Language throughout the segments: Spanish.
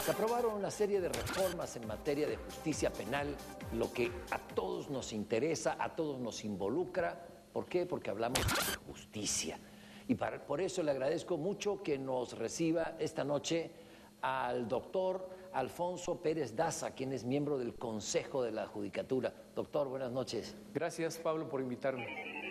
Se aprobaron una serie de reformas en materia de justicia penal, lo que a todos nos interesa, a todos nos involucra. ¿Por qué? Porque hablamos de justicia. Y por eso le agradezco mucho que nos reciba esta noche al doctor Alfonso Pérez Daza, quien es miembro del Consejo de la Judicatura. Doctor, buenas noches. Gracias, Pablo, por invitarme.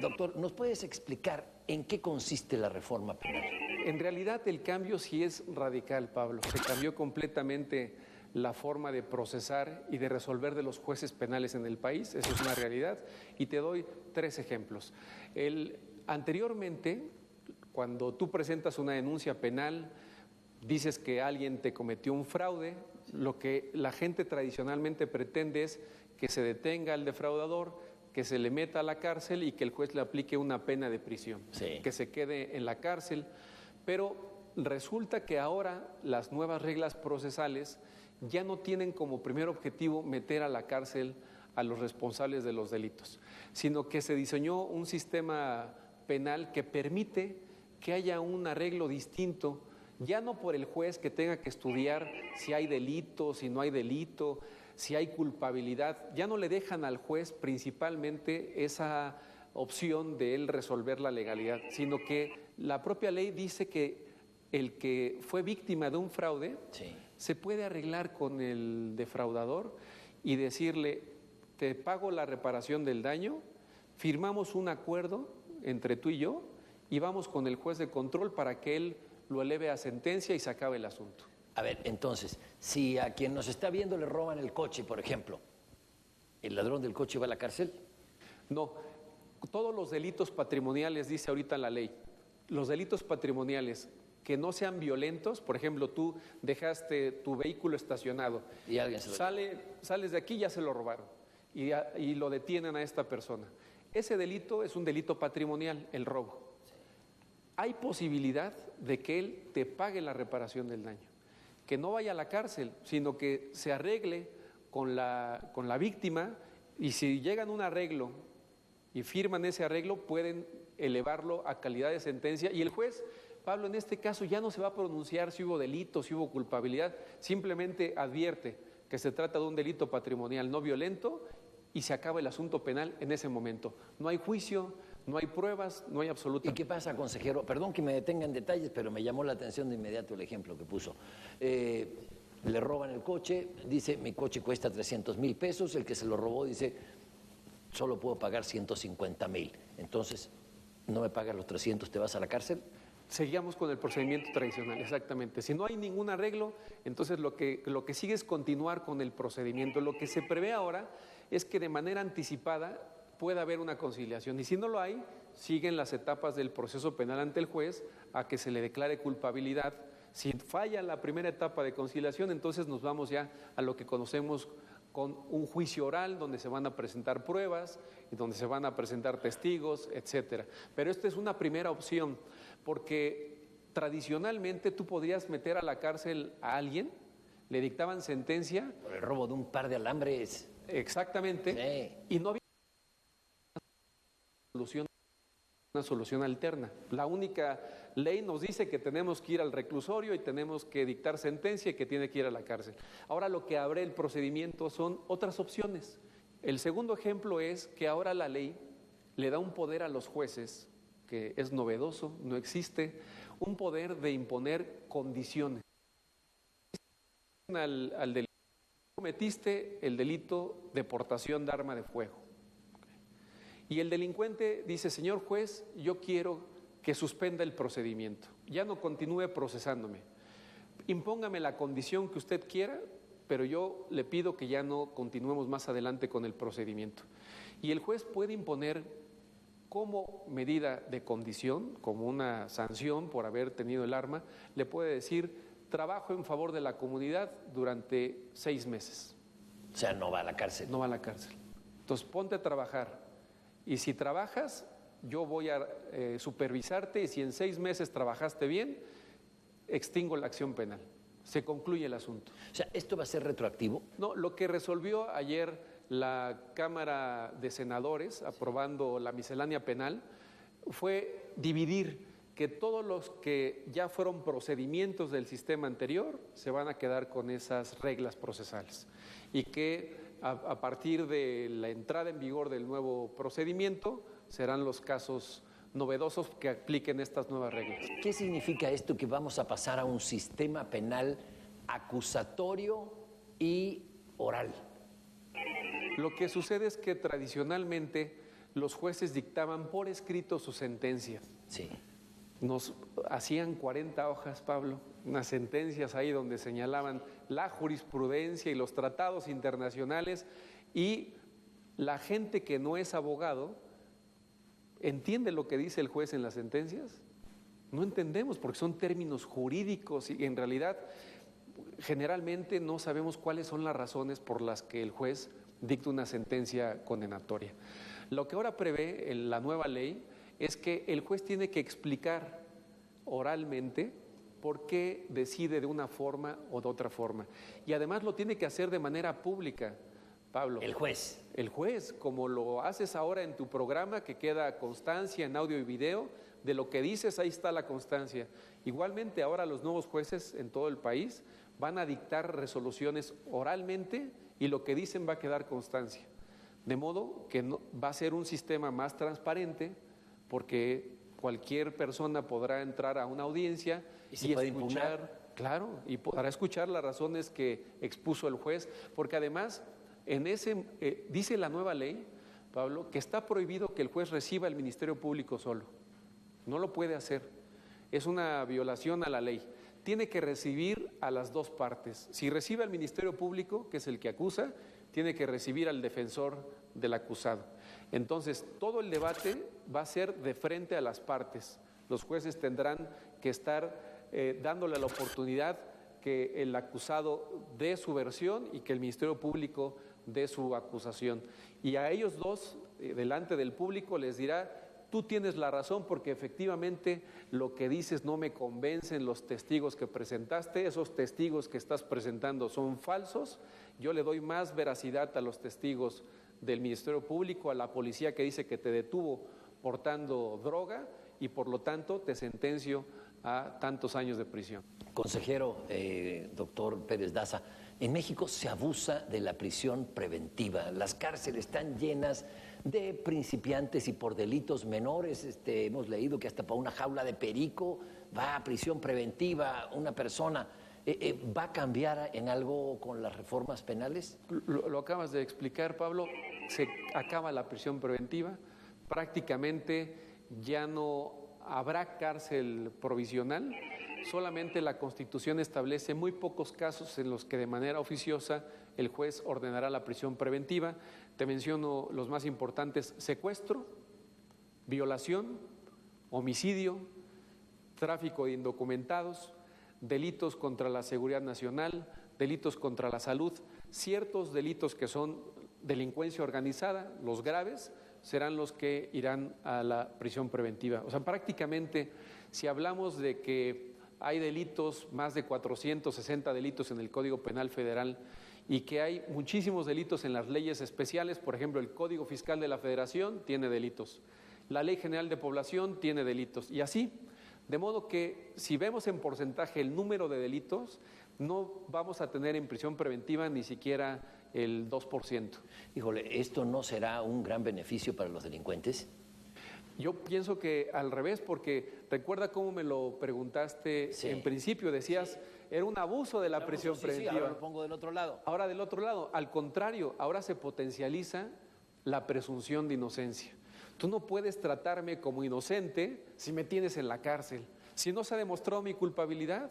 Doctor, ¿nos puedes explicar en qué consiste la reforma penal? En realidad el cambio sí es radical, Pablo. Se cambió completamente la forma de procesar y de resolver de los jueces penales en el país. Eso es una realidad. Y te doy 3 ejemplos. Anteriormente, cuando tú presentas una denuncia penal, dices que alguien te cometió un fraude, lo que la gente tradicionalmente pretende es que se detenga al defraudador, que se le meta a la cárcel y que el juez le aplique una pena de prisión, que se quede en la cárcel. Pero resulta que ahora las nuevas reglas procesales ya no tienen como primer objetivo meter a la cárcel a los responsables de los delitos, sino que se diseñó un sistema penal que permite que haya un arreglo distinto, ya no por el juez que tenga que estudiar si hay delito, si no hay delito, si hay culpabilidad. Ya no le dejan al juez principalmente esa opción de él resolver la legalidad, sino que la propia ley dice que el que fue víctima de un fraude se puede arreglar con el defraudador y decirle: te pago la reparación del daño, firmamos un acuerdo entre tú y yo y vamos con el juez de control para que él lo eleve a sentencia y se acabe el asunto. A ver, entonces, si a quien nos está viendo le roban el coche, por ejemplo, ¿el ladrón del coche va a la cárcel? No, todos los delitos patrimoniales, dice ahorita la ley, los delitos patrimoniales que no sean violentos, por ejemplo, tú dejaste tu vehículo estacionado y alguien se lo sales de aquí y ya se lo robaron y lo detienen a esta persona. Ese delito es un delito patrimonial, el robo. Hay posibilidad de que él te pague la reparación del daño, que no vaya a la cárcel, sino que se arregle con la víctima, y si llegan a un arreglo y firman ese arreglo, pueden elevarlo a calidad de sentencia, y el juez, Pablo, en este caso ya no se va a pronunciar si hubo delito, si hubo culpabilidad, simplemente advierte que se trata de un delito patrimonial no violento y se acaba el asunto penal en ese momento. No hay juicio, no hay pruebas, no hay absoluta. ¿Y qué pasa, consejero? Perdón que me detenga en detalles, pero me llamó la atención de inmediato el ejemplo que puso. Le roban el coche, dice: mi coche cuesta 300,000 pesos, el que se lo robó dice: solo puedo pagar 150,000. Entonces, ¿no me pagas los 300, te vas a la cárcel? Seguíamos con el procedimiento tradicional, exactamente. Si no hay ningún arreglo, entonces lo que sigue es continuar con el procedimiento. Lo que se prevé ahora es que de manera anticipada pueda haber una conciliación, y si no lo hay, siguen las etapas del proceso penal ante el juez a que se le declare culpabilidad. Si falla la primera etapa de conciliación, entonces nos vamos ya a lo que conocemos con un juicio oral, donde se van a presentar pruebas y donde se van a presentar testigos, etcétera. Pero esta es una primera opción, porque tradicionalmente tú podías meter a la cárcel a alguien, le dictaban sentencia por el robo de un par de alambres. Exactamente. Y no había una solución alterna. La única ley nos dice que tenemos que ir al reclusorio y tenemos que dictar sentencia y que tiene que ir a la cárcel. Ahora lo que abre el procedimiento son otras opciones. El segundo ejemplo es que ahora la ley le da un poder a los jueces, que es novedoso, no existe, un poder de imponer condiciones. Al delito, cometiste el delito de portación de arma de fuego. Y el delincuente dice: señor juez, yo quiero que suspenda el procedimiento, ya no continúe procesándome, impóngame la condición que usted quiera, pero yo le pido que ya no continuemos más adelante con el procedimiento. Y el juez puede imponer como medida de condición, como una sanción por haber tenido el arma, le puede decir: trabajo en favor de la comunidad durante 6 meses. O sea, no va a la cárcel. No va a la cárcel. Entonces ponte a trabajar. Y si trabajas, yo voy a supervisarte, y si en 6 meses trabajaste bien, extingo la acción penal. Se concluye el asunto. O sea, ¿esto va a ser retroactivo? No, lo que resolvió ayer la Cámara de Senadores, aprobando la miscelánea penal, fue dividir que todos los que ya fueron procedimientos del sistema anterior se van a quedar con esas reglas procesales y que a partir de la entrada en vigor del nuevo procedimiento serán los casos novedosos que apliquen estas nuevas reglas. ¿Qué significa esto que vamos a pasar a un sistema penal acusatorio y oral? Lo que sucede es que tradicionalmente los jueces dictaban por escrito sus sentencias. Sí. Nos hacían 40 hojas, Pablo, unas sentencias ahí donde señalaban la jurisprudencia y los tratados internacionales, y la gente que no es abogado entiende lo que dice el juez en las sentencias. No entendemos porque son términos jurídicos y en realidad generalmente no sabemos cuáles son las razones por las que el juez dicta una sentencia condenatoria. Lo que ahora prevé en la nueva ley es que el juez tiene que explicar oralmente por qué decide de una forma o de otra forma. Y además lo tiene que hacer de manera pública, Pablo. El juez. El juez, como lo haces ahora en tu programa, que queda constancia en audio y video, de lo que dices, ahí está la constancia. Igualmente ahora los nuevos jueces en todo el país van a dictar resoluciones oralmente y lo que dicen va a quedar constancia. De modo que va a ser un sistema más transparente, porque cualquier persona podrá entrar a una audiencia y escuchar, claro, y podrá escuchar las razones que expuso el juez, porque además dice la nueva ley, Pablo, que está prohibido que el juez reciba al Ministerio Público solo. No lo puede hacer. Es una violación a la ley. Tiene que recibir a las dos partes. Si recibe al Ministerio Público, que es el que acusa, tiene que recibir al defensor del acusado. Entonces, todo el debate va a ser de frente a las partes. Los jueces tendrán que estar dándole la oportunidad que el acusado dé su versión y que el Ministerio Público dé su acusación. Y a ellos dos, delante del público, les dirá: tú tienes la razón porque efectivamente lo que dices no me convencen los testigos que presentaste, esos testigos que estás presentando son falsos, yo le doy más veracidad a los testigos del Ministerio Público, a la policía que dice que te detuvo portando droga y por lo tanto te sentencio a tantos años de prisión. Consejero, doctor Pérez Daza, en México se abusa de la prisión preventiva. Las cárceles están llenas de principiantes y por delitos menores. Hemos leído que hasta para una jaula de perico va a prisión preventiva una persona. ¿Va a cambiar en algo con las reformas penales? Lo acabas de explicar, Pablo. Se acaba la prisión preventiva. Prácticamente ya no habrá cárcel provisional. Solamente la Constitución establece muy pocos casos en los que de manera oficiosa el juez ordenará la prisión preventiva. Te menciono los más importantes: secuestro, violación, homicidio, tráfico de indocumentados, delitos contra la seguridad nacional, delitos contra la salud, ciertos delitos que son delincuencia organizada, los graves, serán los que irán a la prisión preventiva. O sea, prácticamente, si hablamos de que hay delitos, más de 460 delitos en el Código Penal Federal, y que hay muchísimos delitos en las leyes especiales, por ejemplo, el Código Fiscal de la Federación tiene delitos, la Ley General de Población tiene delitos, y así. De modo que si vemos en porcentaje el número de delitos, no vamos a tener en prisión preventiva ni siquiera el 2%. Híjole, ¿esto no será un gran beneficio para los delincuentes? Yo pienso que al revés, porque recuerda cómo me lo preguntaste en principio, decías, era un abuso de la prisión preventiva. Sí, ahora lo pongo del otro lado. Ahora del otro lado, al contrario, ahora se potencializa la presunción de inocencia. Tú no puedes tratarme como inocente si me tienes en la cárcel. Si no se ha demostrado mi culpabilidad,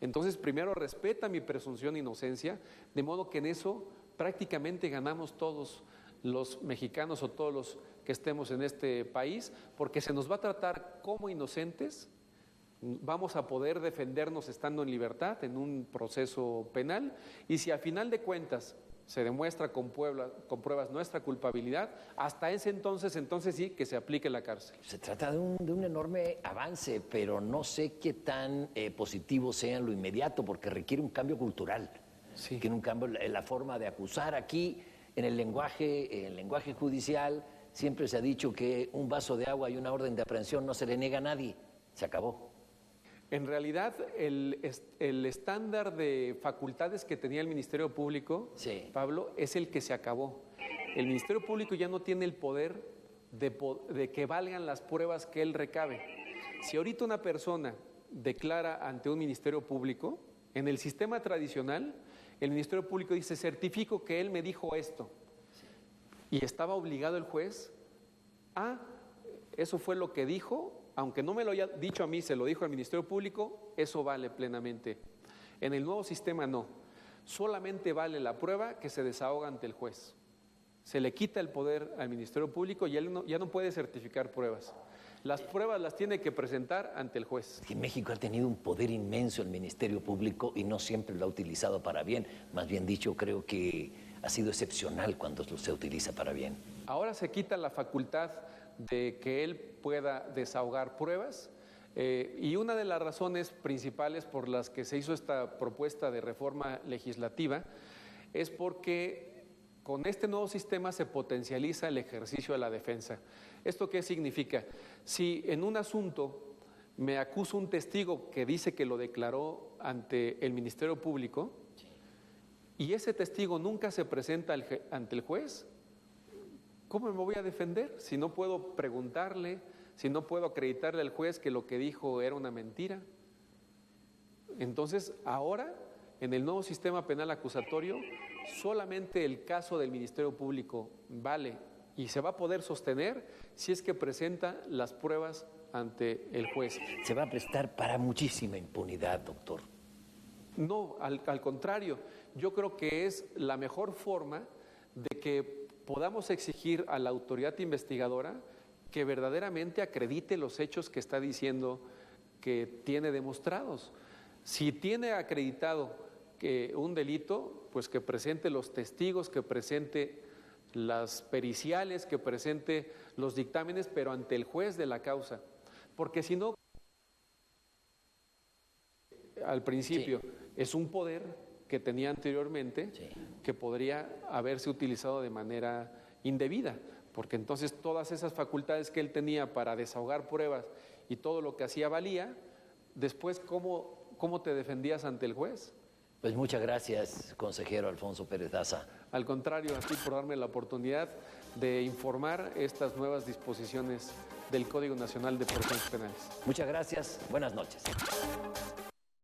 entonces primero respeta mi presunción de inocencia, de modo que en eso prácticamente ganamos todos los mexicanos o todos los que estemos en este país, porque se nos va a tratar como inocentes, vamos a poder defendernos estando en libertad en un proceso penal, y si a final de cuentas se demuestra con pruebas nuestra culpabilidad, hasta ese entonces sí que se aplique la cárcel. Se trata de un enorme avance, pero no sé qué tan positivo sea en lo inmediato, porque requiere un cambio cultural, requiere un cambio en la forma de acusar. Aquí, en el lenguaje judicial, siempre se ha dicho que un vaso de agua y una orden de aprehensión no se le niega a nadie. Se acabó. En realidad, el estándar de facultades que tenía el Ministerio Público, Sí. Pablo, es el que se acabó. El Ministerio Público ya no tiene el poder de que valgan las pruebas que él recabe. Si ahorita una persona declara ante un Ministerio Público, en el sistema tradicional, el Ministerio Público dice, certifico que él me dijo esto. Y estaba obligado el juez a, eso fue lo que dijo, aunque no me lo haya dicho a mí, se lo dijo al Ministerio Público, eso vale plenamente. En el nuevo sistema no, solamente vale la prueba que se desahoga ante el juez. Se le quita el poder al Ministerio Público y él ya no puede certificar pruebas. Las pruebas las tiene que presentar ante el juez. Que México ha tenido un poder inmenso el Ministerio Público y no siempre lo ha utilizado para bien. Más bien dicho, creo que ha sido excepcional cuando se utiliza para bien. Ahora se quita la facultad de que él pueda desahogar pruebas y una de las razones principales por las que se hizo esta propuesta de reforma legislativa es porque con este nuevo sistema se potencializa el ejercicio de la defensa. ¿Esto qué significa? Si en un asunto me acusa un testigo que dice que lo declaró ante el Ministerio Público y ese testigo nunca se presenta ante el juez, ¿cómo me voy a defender? Si no puedo preguntarle, si no puedo acreditarle al juez que lo que dijo era una mentira. Entonces, ahora, en el nuevo sistema penal acusatorio, solamente el caso del Ministerio Público vale y se va a poder sostener si es que presenta las pruebas ante el juez. Se va a prestar para muchísima impunidad, doctor. No, al contrario, yo creo que es la mejor forma de que podamos exigir a la autoridad investigadora que verdaderamente acredite los hechos que está diciendo que tiene demostrados. Si tiene acreditado que un delito, pues que presente los testigos, que presente las periciales, que presente los dictámenes, pero ante el juez de la causa. Porque si no, al principio, es un poder que tenía anteriormente, que podría haberse utilizado de manera indebida, porque entonces todas esas facultades que él tenía para desahogar pruebas y todo lo que hacía valía, después, ¿cómo te defendías ante el juez? Pues muchas gracias, consejero Alfonso Pérez Daza. Al contrario, a ti por darme la oportunidad de informar estas nuevas disposiciones del Código Nacional de Procedimientos Penales. Muchas gracias, buenas noches.